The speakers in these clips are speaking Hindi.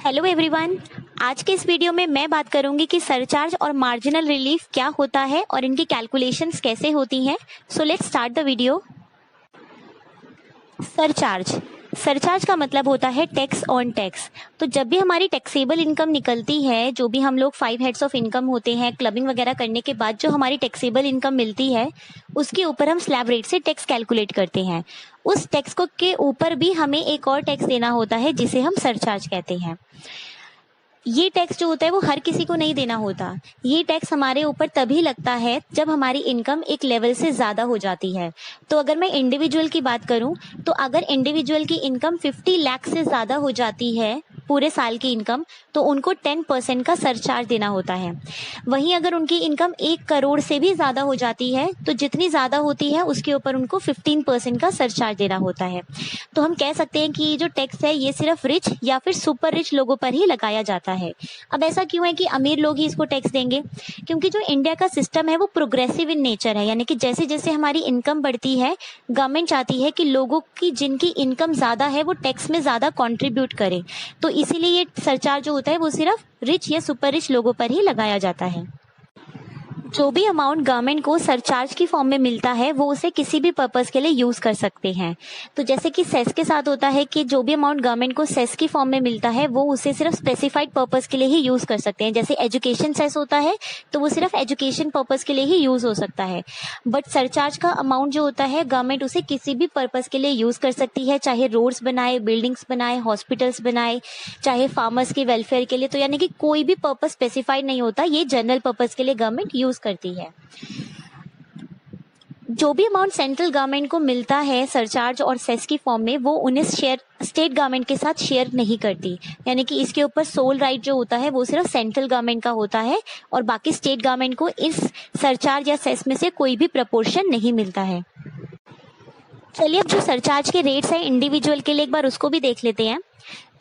Hello everyone. आज के इस वीडियो में मैं बात करूंगी कि सरचार्ज और मार्जिनल रिलीफ क्या होता है और इनकी कैलकुलेशंस कैसे होती हैं। So let's start the video. Surcharge surcharge का मतलब होता है टैक्स ऑन टैक्स। तो जब भी हमारी टैक्सेबल इनकम निकलती है, जो भी हम लोग 5 हेड्स ऑफ इनकम होते हैं, क्लबिंग वगैरह करने के बाद जो हमारी टैक्सेबल इनकम मिलती है, उसके ऊपर हम स्लैब रेट से टैक्स कैलकुलेट करते हैं। उस टैक्स को के ऊपर भी हमें एक और टैक्स देना होता है जिसे हम सरचार्ज कहते हैं। ये टैक्स जो होता है वो हर किसी को नहीं देना होता। ये टैक्स हमारे ऊपर तभी लगता है जब हमारी इनकम एक लेवल से ज्यादा हो जाती है। तो अगर मैं इंडिविजुअल की बात करूं, तो अगर इंडिविजुअल की इनकम 50 लाख से ज्यादा हो जाती है पूरे साल की इनकम, तो उनको 10% का सरचार्ज देना होता है। वहीं अगर उनकी इनकम 1 करोड़ से भी ज्यादा हो जाती है, तो जितनी ज्यादा होती है उसके ऊपर उनको 15% का सरचार्ज देना होता है। तो हम कह सकते हैं कि ये जो टैक्स है ये सिर्फ रिच या फिर सुपर रिच लोगों पर ही लगाया जाता है। अब ऐसा क्यों है कि अमीर लोग ही इसको टैक्स देंगे? क्योंकि जो इंडिया का सिस्टम है वो प्रोग्रेसिव इन नेचर है, यानी कि जैसे जैसे हमारी इनकम बढ़ती है, गवर्नमेंट चाहती है कि लोगों की जिनकी इनकम ज्यादा है वो टैक्स में ज्यादा कंट्रीब्यूट करें। तो इसीलिए ये सरचार्ज जो होता है वो सिर्फ रिच या सुपर रिच लोगों पर ही लगाया जाता है। जो भी अमाउंट गवर्नमेंट को सरचार्ज की फॉर्म में मिलता है वो उसे किसी भी पर्पस के लिए यूज कर सकते हैं। तो जैसे कि सेस के साथ होता है कि जो भी अमाउंट गवर्नमेंट को सेस की फॉर्म में मिलता है वो उसे सिर्फ स्पेसिफाइड पर्पस के लिए ही यूज कर सकते हैं। जैसे एजुकेशन सेस होता है तो वो सिर्फ एजुकेशन पर्पस के लिए ही यूज हो सकता है। बट सरचार्ज का अमाउंट जो होता है गवर्नमेंट उसे किसी भी पर्पस के लिए यूज कर सकती है, चाहे रोड्स बनाए, बिल्डिंग्स बनाए, हॉस्पिटल्स बनाए, चाहे फार्मर्स के वेलफेयर के लिए। तो यानी कि कोई भी पर्पस स्पेसिफाइड नहीं होता, ये जनरल पर्पस के लिए गवर्नमेंट यूज करती है। जो भी अमाउंट सेंट्रल गवर्नमेंट को मिलता है सरचार्ज और सेस की फॉर्म में, वो उन्हें शेयर स्टेट गवर्नमेंट के साथ शेयर नहीं करती। यानी कि इसके ऊपर सोल राइट जो होता है वो सिर्फ सेंट्रल गवर्नमेंट का होता है और बाकी स्टेट गवर्नमेंट को इस सरचार्ज या सेस में से कोई भी प्रपोर्शन नहीं मिलता है। चलिए अब जो सरचार्ज के रेट्स हैं इंडिविजुअल के लिए एक बार उसको भी देख लेते हैं।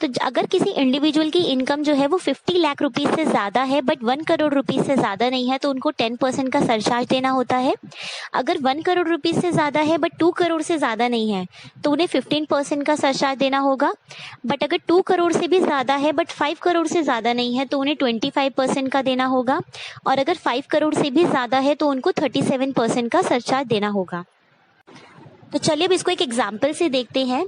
तो अगर किसी इंडिविजुअल की इनकम जो है वो 50 लाख रुपीज से ज्यादा है बट 1 करोड़ रुपीज से ज्यादा नहीं है, तो उनको 10% का सरचार्ज देना होता है। अगर 1 करोड़ रुपीज से ज्यादा है बट 2 करोड़ से ज्यादा नहीं है, तो उन्हें 15% का सरचार्ज देना होगा। बट अगर 2 करोड़ से भी ज्यादा है बट 5 करोड़ से ज्यादा नहीं है, तो उन्हें 25% का देना होगा। और अगर 5 करोड़ से भी ज्यादा है तो उनको 37% का सरचार्ज देना होगा। तो चलिए अब इसको एक एग्जाम्पल से देखते हैं।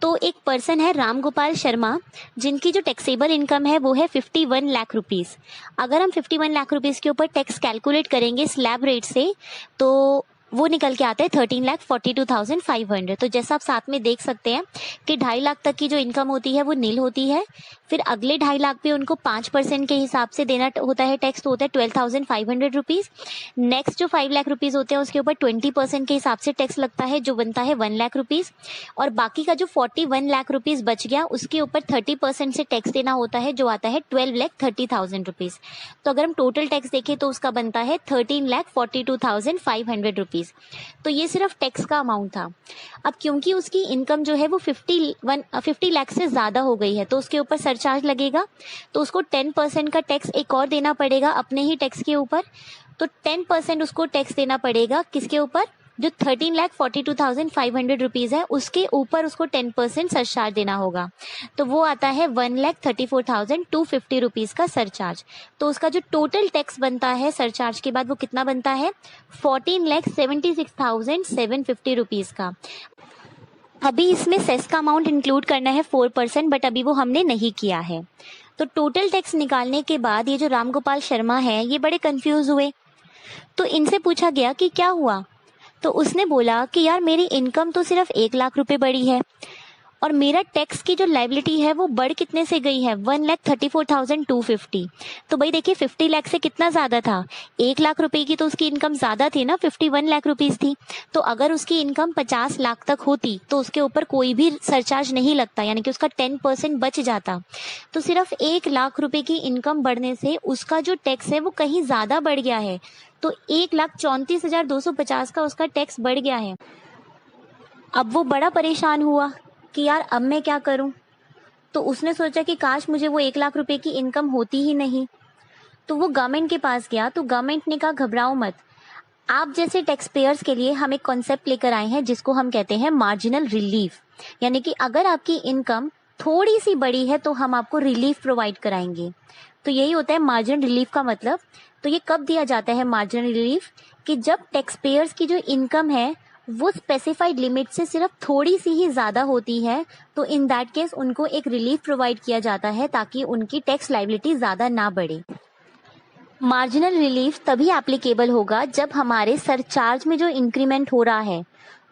तो एक पर्सन है राम गोपाल शर्मा, जिनकी जो टैक्सेबल इनकम है वो है 51 लाख रुपीस। अगर हम 51 लाख रुपीस के ऊपर टैक्स कैलकुलेट करेंगे स्लैब रेट से, तो वो निकल के आता है 13,42,500। तो जैसा आप साथ में देख सकते हैं कि 2.5 लाख तक की जो इनकम होती है वो नील होती है। फिर अगले 2.5 लाख पे उनको 5% के हिसाब से देना होता है टैक्स, तो होता है 12,500 रुपीज। नेक्स्ट जो 5 लाख रुपीज होते हैं उसके ऊपर 20% के हिसाब से टैक्स लगता है, जो बनता है 1 लाख रुपीज। और बाकी का जो 41 लाख रुपीज बच गया उसके ऊपर 30% से टैक्स देना होता है, जो आता है 12,30,000 रुपीज। तो अगर हम टोटल टैक्स देखें तो उसका बनता है 13,42,500 रुपीज। तो ये सिर्फ टैक्स का अमाउंट था। अब क्योंकि उसकी इनकम जो है वो 50 लाख से ज्यादा हो गई है, तो उसके ऊपर सरचार्ज लगेगा, तो उसको 10% का टैक्स एक और देना पड़ेगा अपने ही टैक्स के ऊपर। तो 10% उसको टैक्स देना पड़ेगा किसके ऊपर? जो 13,42,500 रुपीज है उसके ऊपर उसको 10% सरचार्ज देना होगा। तो वो आता है 1,34,250 रुपीज का सरचार्ज। तो उसका जो टोटल टैक्स बनता है सरचार्ज के बाद वो कितना बनता है? 14,76,750 रुपीज का। अभी इसमें सेस का अमाउंट इंक्लूड करना है 4%, बट अभी वो हमने नहीं किया है। तो टोटल टैक्स निकालने के बाद ये जो रामगोपाल शर्मा है ये बड़े कंफ्यूज हुए। तो इनसे पूछा गया कि क्या हुआ, तो उसने बोला कि यार मेरी इनकम तो सिर्फ 1 लाख रुपए बढ़ी है और मेरा टैक्स की जो लाइबिलिटी है वो बढ़ कितने से गई है? 1,34,250। तो भाई देखिए 50 लाख से कितना ज्यादा था? 1 लाख रुपए की तो उसकी इनकम ज्यादा थी ना, 51 लाख रुपीज थी। तो अगर उसकी इनकम 50 लाख तक होती तो उसके ऊपर कोई भी सरचार्ज नहीं लगता, यानी कि उसका 10% बच जाता। तो सिर्फ 1 लाख रुपए की इनकम बढ़ने से उसका जो टैक्स है वो कहीं ज्यादा बढ़ गया है। तो 1,34,250 का उसका टैक्स बढ़ गया है। अब वो बड़ा परेशान हुआ कि यार अब मैं क्या करूं। तो उसने सोचा कि काश मुझे वो 1 लाख रुपए की इनकम होती ही नहीं। तो वो गवर्नमेंट के पास गया, तो गवर्नमेंट ने कहा घबराओ मत, आप जैसे टैक्स पेयर्स के लिए हम एक कॉन्सेप्ट लेकर आए हैं जिसको हम कहते हैं मार्जिनल रिलीफ। यानी कि अगर आपकी इनकम थोड़ी सी बड़ी है तो हम आपको रिलीफ प्रोवाइड कराएंगे। तो यही होता है मार्जिनल रिलीफ का मतलब। तो ये कब दिया जाता है मार्जिनल रिलीफ, कि जब टैक्स पेयर्स की जो इनकम है वो स्पेसिफाइड लिमिट से सिर्फ थोड़ी सी ही ज्यादा होती है, तो इन दैट केस उनको एक रिलीफ प्रोवाइड किया जाता है ताकि उनकी टैक्स लायबिलिटी ज्यादा ना बढ़े। मार्जिनल रिलीफ तभी एप्लीकेबल होगा जब हमारे सरचार्ज में जो इंक्रीमेंट हो रहा है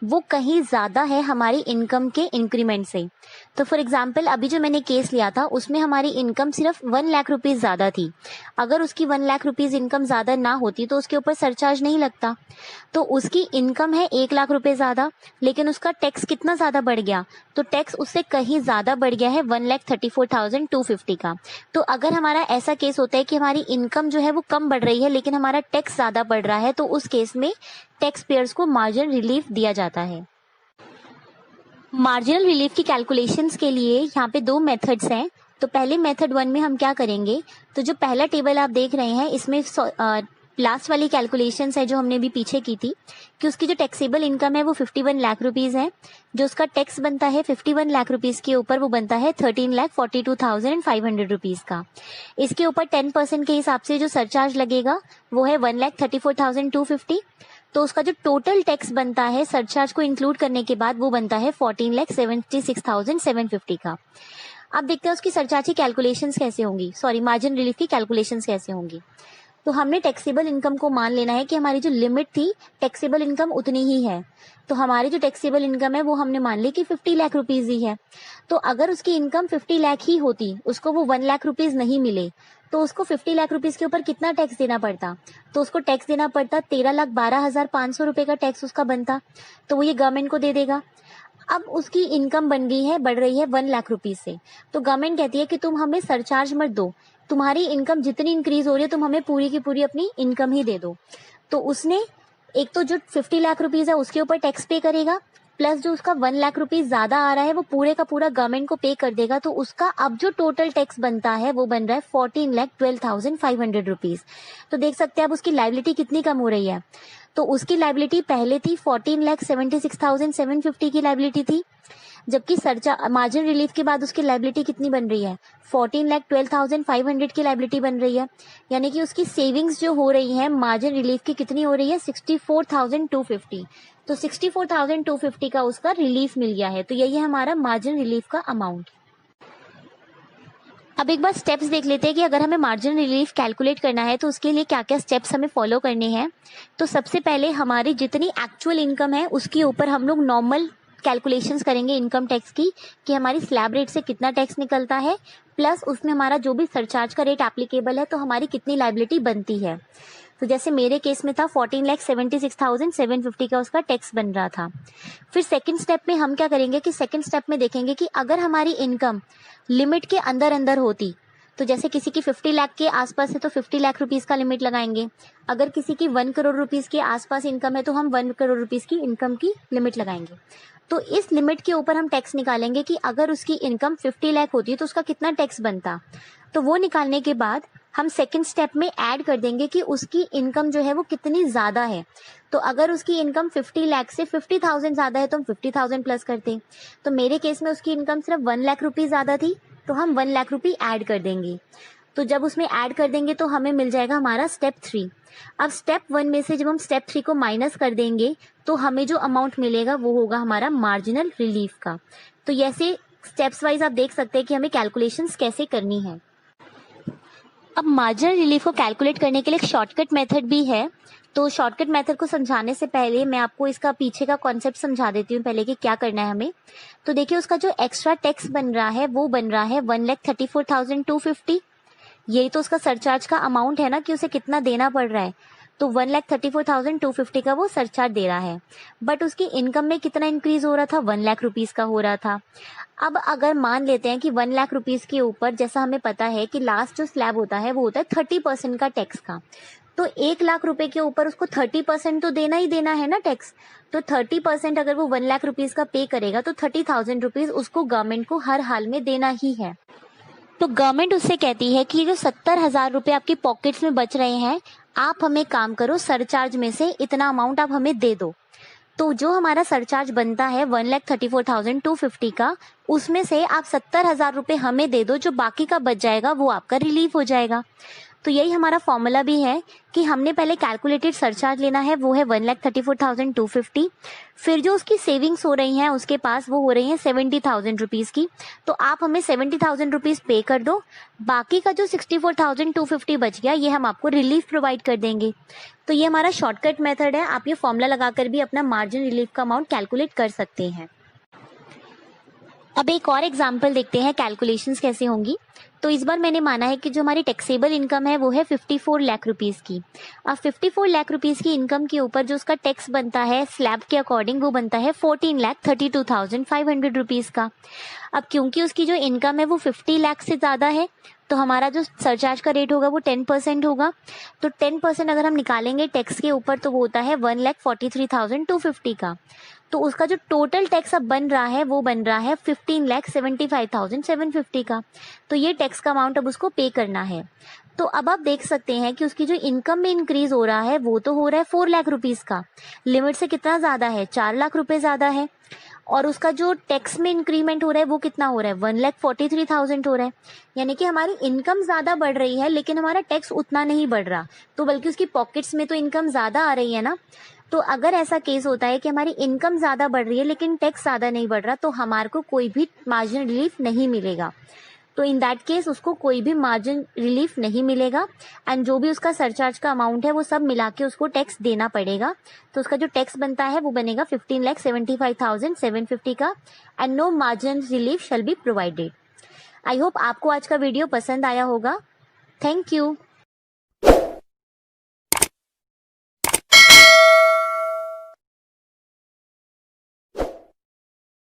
वो कहीं ज्यादा है हमारी इनकम के इंक्रीमेंट से। तो फॉर एग्जाम्पल अभी जो मैंने केस लिया था उसमें हमारी इनकम सिर्फ 1 लाख रुपीज ज्यादा थी। अगर उसकी 1 लाख रुपीज इनकम ज्यादा ना होती तो उसके ऊपर सरचार्ज नहीं लगता। तो उसकी इनकम है 1 लाख रुपए ज्यादा, लेकिन उसका टैक्स कितना ज्यादा बढ़ गया, तो टैक्स उससे कहीं ज्यादा बढ़ गया है 1,34,250 का। तो अगर हमारा ऐसा केस होता है कि हमारी इनकम जो है वो कम बढ़ रही है लेकिन हमारा टैक्स ज्यादा बढ़ रहा है, तो उस केस में टैक्स पेयर्स को मार्जिनल रिलीफ दिया जाता है। मार्जिनल रिलीफ की कैलकुलेशंस के लिए यहाँ पे 2 मेथड्स हैं। तो पहले मेथड 1 में हम क्या करेंगे, तो जो पहला टेबल आप देख रहे हैं इसमें लास्ट वाली कैलकुलेशंस है जो हमने अभी पीछे की थी, कि उसकी जो टैक्सेबल इनकम है वो 51 लाख रुपीज है, जो उसका टैक्स बनता है 51 लाख रुपीज के ऊपर वो बनता है 13,42,500 रुपीज का। इसके ऊपर 10% के हिसाब से जो सरचार्ज लगेगा वो है 1,34,250। तो उसका जो टोटल टैक्स बनता है सरचार्ज को इंक्लूड करने के बाद वो बनता है 14,76,750 का। अब देखते हैं उसकी सरचार्ज की कैलकुलेशंस कैसे होंगी, सॉरी मार्जिन रिलीफ की कैलकुलेशंस कैसे होंगी। तो हमने टैक्सेबल इनकम को मान लेना है कि हमारी जो लिमिट थी टैक्सेबल इनकम उतनी ही है। तो हमारी जो टैक्सेबल इनकम है वो हमने मान ली कि 50 लाख रुपीज ही है। तो अगर उसकी इनकम 50 लाख ही होती, उसको वो 1 लाख रुपीज नहीं मिले, तो उसको 50 लाख रुपीज के ऊपर कितना टैक्स देना पड़ता, तो उसको टैक्स देना पड़ता 13,12,500 रुपए का टैक्स उसका बनता। तो वो ये गवर्नमेंट को दे देगा। अब उसकी इनकम बन गई है, बढ़ रही है 1 लाख रुपीज से, तो गवर्नमेंट कहती है कि तुम हमें सरचार्ज मत दो, तुम्हारी इनकम जितनी इंक्रीज हो रही है तुम हमें पूरी की पूरी अपनी इनकम ही दे दो। तो उसने एक तो जो 50 लाख रुपीज है उसके ऊपर टैक्स पे करेगा, प्लस जो उसका 1 लाख रुपीज ज्यादा आ रहा है वो पूरे का पूरा गवर्नमेंट को पे कर देगा। तो उसका अब जो टोटल टैक्स बनता है वो बन रहा है 14,12,500 रुपीज। तो देख सकते हैं अब उसकी लायबिलिटी कितनी कम हो रही है। तो उसकी लायबिलिटी पहले थी 14,76,750 की लायबिलिटी थी, जबकि मार्जिन रिलीफ के बाद उसकी लायबिलिटी कितनी बन रही है, 14,12,500 की लायबिलिटी बन रही है। यानी कि उसकी सेविंग्स जो हो रही है मार्जिन रिलीफ की कितनी हो रही है, 64,250। तो 64,250 का उसका रिलीफ मिल गया है। तो यही है हमारा मार्जिन रिलीफ का अमाउंट। अब एक बार स्टेप्स देख लेते हैं कि अगर हमें मार्जिन रिलीफ कैलकुलेट करना है तो उसके लिए क्या क्या स्टेप्स हमें फॉलो करने हैं। तो सबसे पहले हमारी जितनी एक्चुअल इनकम है उसके ऊपर हम लोग नॉर्मल कैलकुलेशंस करेंगे इनकम टैक्स की, कि हमारी स्लैब रेट से कितना टैक्स निकलता है, प्लस उसमें हमारा जो भी सरचार्ज का रेट एप्लीकेबल है तो हमारी कितनी लायबिलिटी बनती है। तो जैसे मेरे केस में था 14,76,750 का उसका टैक्स बन रहा था। फिर सेकंड स्टेप में हम क्या करेंगे कि सेकंड स्टेप में देखेंगे कि अगर हमारी इनकम लिमिट के अंदर अंदर होती, तो जैसे किसी की 50 लाख के आसपास है तो 50 लाख रुपीस का लिमिट लगाएंगे। अगर किसी की 1 करोड़ रुपीस के आसपास इनकम है तो हम 1 करोड़ रुपीस की इनकम की लिमिट लगाएंगे। तो इस लिमिट के ऊपर हम टैक्स निकालेंगे कि अगर उसकी इनकम 50 लाख होती है तो उसका कितना टैक्स बनता। तो वो निकालने के बाद हम सेकंड स्टेप में ऐड कर देंगे कि उसकी इनकम जो है वो कितनी ज्यादा है। तो अगर उसकी इनकम 50 लाख से 50,000 ज्यादा है तो हम 50,000 प्लस करते हैं। तो मेरे केस में उसकी इनकम सिर्फ 1 लाख रुपीज ज्यादा थी तो हम 1 लाख रुपी ऐड कर देंगे। तो जब उसमें ऐड कर देंगे तो हमें मिल जाएगा हमारा स्टेप 3। अब स्टेप 1 में से जब हम स्टेप 3 को माइनस कर देंगे तो हमें जो अमाउंट मिलेगा वो होगा हमारा मार्जिनल रिलीफ का। तो ऐसे स्टेप्स वाइज आप देख सकते हैं कि हमें कैलकुलेशंस कैसे करनी है। अब मार्जिनल रिलीफ को कैलकुलेट करने के लिए एक शॉर्टकट मेथड भी है। तो शॉर्टकट मेथड को समझाने से पहले मैं आपको इसका पीछे का कॉन्सेप्ट समझा देती हूँ पहले कि क्या करना है हमें। तो देखिए उसका जो एक्स्ट्रा टैक्स बन रहा है वो बन रहा है 1,34,250। यही तो उसका सरचार्ज का अमाउंट है ना कि उसे कितना देना पड़ रहा है। तो 1,34,250 का वो सरचार्ज दे रहा है। बट उसकी इनकम में कितना इंक्रीज हो रहा था, 1 लाख रुपीज का हो रहा था। अब अगर मान लेते हैं कि 1 लाख रुपीज के ऊपर, जैसा हमें पता है कि लास्ट जो स्लैब होता है वो होता है 30% का टैक्स का। तो 1 लाख रुपए के ऊपर उसको 30% तो देना ही देना है ना टैक्स। तो 30% अगर वो 1 लाख रुपीज का पे करेगा तो 30,000 रुपीज उसको गवर्नमेंट को हर हाल में देना ही है। तो गवर्नमेंट उससे कहती है कि जो 70,000 रुपए आपकी पॉकेट्स में बच रहे हैं, आप हमें काम करो सरचार्ज में से इतना अमाउंट आप हमें दे दो। तो जो हमारा सरचार्ज बनता है 1,34,250 का, उसमें से आप 70,000 रुपये हमें दे दो, जो बाकी का बच जाएगा वो आपका रिलीफ हो जाएगा। तो यही हमारा फॉर्मूला भी है कि हमने पहले कैलकुलेटेड सरचार्ज लेना है, वो है 1,34,250। फिर जो उसकी सेविंग्स हो रही हैं उसके पास, वो हो रही हैं 70,000 रुपीज़ की। तो आप हमें 70,000 रुपीज़ पे कर दो, बाकी का जो 64,250 बच गया ये हम आपको रिलीफ प्रोवाइड कर देंगे। तो ये हमारा शॉर्टकट मेथड है, आप ये फॉर्मूला लगाकर भी अपना मार्जिन रिलीफ का अमाउंट कैलकुलेट कर सकते हैं। अब एक और एग्जाम्पल देखते हैं कैलकुलेशंस कैसे होंगी। तो इस बार मैंने माना है कि जो हमारी टैक्सेबल इनकम है वो है 54 लाख रुपीज़ की। अब 54 लाख रुपीज़ की इनकम के ऊपर जो उसका टैक्स बनता है स्लैब के अकॉर्डिंग, वो बनता है 14,32,500 रुपीज़ का। अब क्योंकि उसकी जो इनकम है वो 50 लाख से ज़्यादा है, तो हमारा जो सरचार्ज का रेट होगा वो 10% होगा। तो 10% अगर हम निकालेंगे टैक्स के ऊपर तो वो होता है 1,43,250 का। तो उसका जो टोटल टैक्स अब बन रहा है वो बन रहा है 15,75,750 का। तो ये टैक्स का अमाउंट अब उसको पे करना है। तो अब आप देख सकते हैं कि उसकी जो इनकम में इंक्रीज हो रहा है वो तो हो रहा है 4 लाख रुपीज़ का, लिमिट से कितना ज़्यादा है, 4 लाख रुपए ज़्यादा है। और उसका जो टैक्स में इंक्रीमेंट हो रहा है वो कितना हो रहा है, 1,43,000 हो रहा है। यानी कि हमारी इनकम ज़्यादा बढ़ रही है लेकिन हमारा टैक्स उतना नहीं बढ़ रहा, तो बल्कि उसकी पॉकेट्स में तो इनकम ज़्यादा आ रही है ना। तो अगर ऐसा केस होता है कि हमारी इनकम ज़्यादा बढ़ रही है लेकिन टैक्स ज़्यादा नहीं बढ़ रहा, तो हमारे को कोई भी मार्जिन रिलीफ नहीं मिलेगा। तो इन दैट केस उसको कोई भी मार्जिन रिलीफ नहीं मिलेगा, एंड जो भी उसका सरचार्ज का अमाउंट है वो सब मिला के उसको टैक्स देना पड़ेगा। तो उसका जो टैक्स बनता है वो बनेगा 15,75,750 का, and no margin relief shall be provided. I hope आपको आज का वीडियो पसंद आया होगा। Thank you.